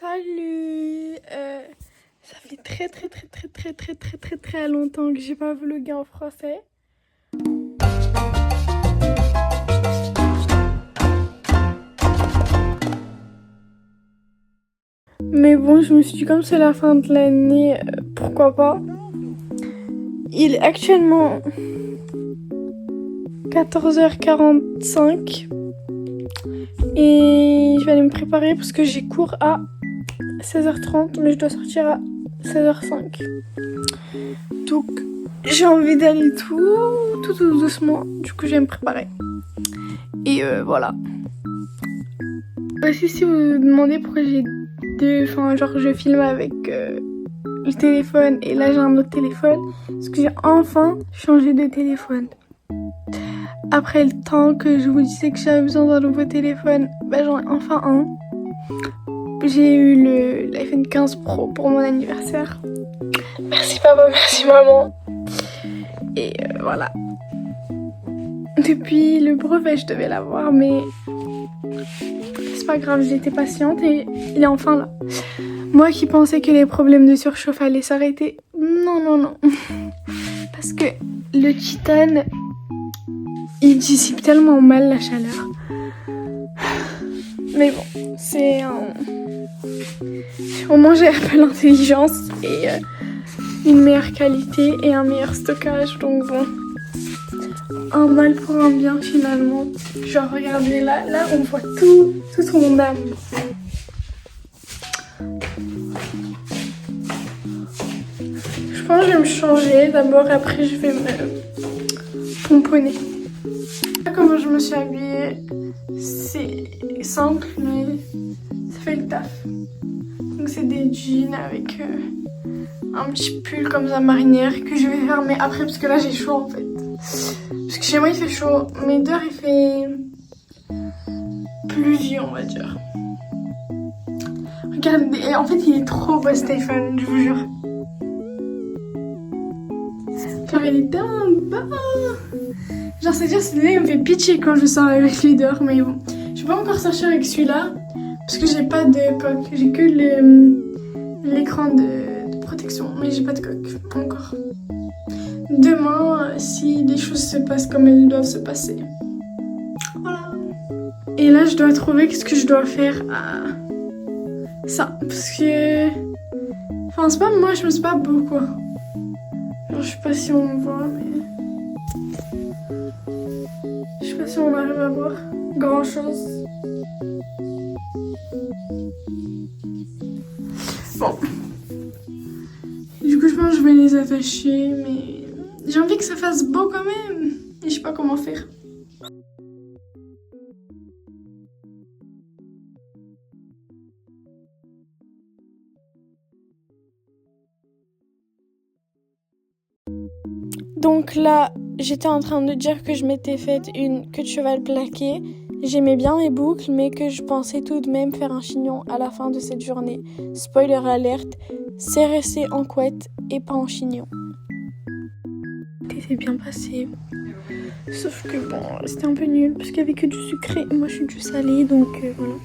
Salut. Ça fait très longtemps que j'ai pas vlogué en français. Mais bon, je me suis dit comme c'est la fin de l'année, pourquoi pas. Il est actuellement 14h45 et je vais aller me préparer parce que j'ai cours à 16h30 mais je dois sortir à 16h05. Donc j'ai envie d'aller tout doucement. Du coup je vais me préparer. Et voilà. Aussi si vous vous demandez pourquoi j'ai deux... Enfin genre je filme avec le téléphone et là j'ai un autre téléphone. Parce que j'ai enfin changé de téléphone. Après le temps que je vous disais que j'avais besoin d'un nouveau téléphone, bah j'en ai enfin un. J'ai eu l'iPhone 15 Pro pour mon anniversaire. Merci papa, merci maman. Et voilà. Depuis le brevet, je devais l'avoir, mais c'est pas grave, j'ai été patiente et il est enfin là. Moi qui pensais que les problèmes de surchauffe allaient s'arrêter, non. Parce que le titane, il dissipe tellement mal la chaleur. Mais bon, c'est un... Au moins j'ai un peu l'intelligence et une meilleure qualité et un meilleur stockage. Donc bon, un mal pour un bien finalement. Genre regardez là on voit toute mon âme. Je pense que je vais me changer d'abord, après je vais me pomponner. Comment je me suis habillée, c'est simple mais ça fait le taf. Donc c'est des jeans avec un petit pull comme ça marinière que je vais fermer après parce que là j'ai chaud en fait. Parce que chez moi il fait chaud, mais dehors il fait pluvieux on va dire. Regardez, en fait il est trop beau Stéphane, je vous jure. Genre il est tellement beau. Genre c'est-à-dire celui-là il me fait pitié quand je sors avec lui dehors, mais bon. Je vais pas encore sortir avec celui-là parce que j'ai pas de coque, j'ai que l'écran de protection, mais j'ai pas de coque encore. Demain, si les choses se passent comme elles doivent se passer. Voilà. Et là je dois trouver qu'est-ce que je dois faire à ça, parce que... Enfin c'est pas moi, je me suis pas beau quoi. Genre, je sais pas si on me voit, mais... Je sais pas si on arrive à voir grand chose. Bon. Du coup, je pense que je vais les attacher, mais j'ai envie que ça fasse beau quand même. Et je sais pas comment faire. Donc là, j'étais en train de dire que je m'étais faite une queue de cheval plaquée. J'aimais bien mes boucles, mais que je pensais tout de même faire un chignon à la fin de cette journée. Spoiler alerte, c'est resté en couette et pas en chignon. C'était bien passé. Sauf que bon, c'était un peu nul parce qu'il y avait que du sucré. Moi, je suis du salé, donc voilà.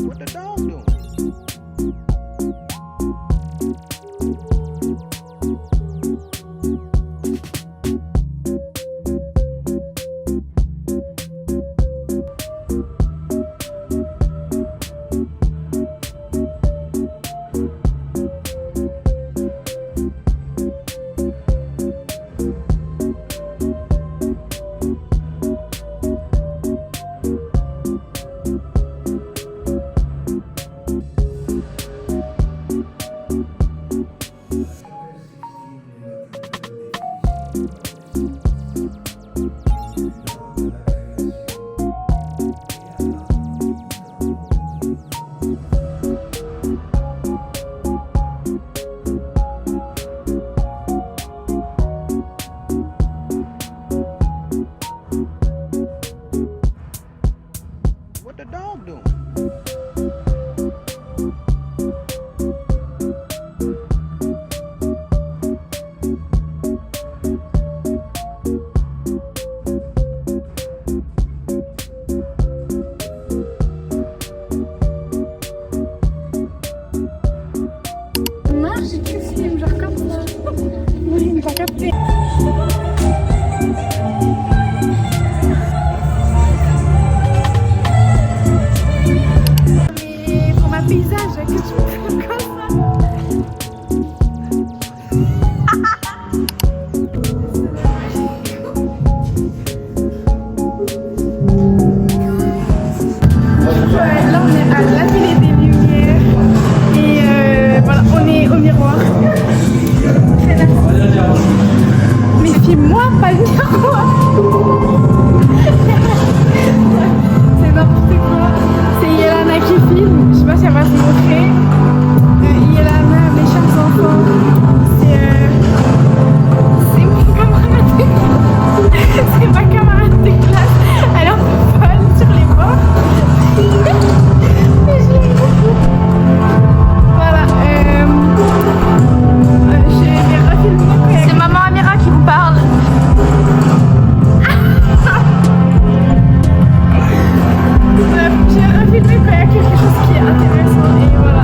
What the dog doing? What the dog doing? Marche, j'ai cru que film, genre comme ça. Oui, il m'a pas capté. Mais pour ma paysage, que tu me fais comme ça. Là, on est à l'atelier des lumières et voilà, on est au miroir. Mais filme-moi, pas le miroir. C'est n'importe quoi. C'est Yelana qui filme. Je sais pas si elle va se montrer. Yelana, mes chers enfants, c'est mon camarade de classe. C'est ma camarade de classe. Elle est un peu folle sur les bords. Mais je l'aime beaucoup. Voilà. Je vais refilmer quand C'est maman Amira qui vous parle. Bref, j'ai refilmé quand il y a quelque chose qui est intéressant et voilà.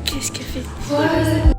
Qu'est-ce qu'elle fait?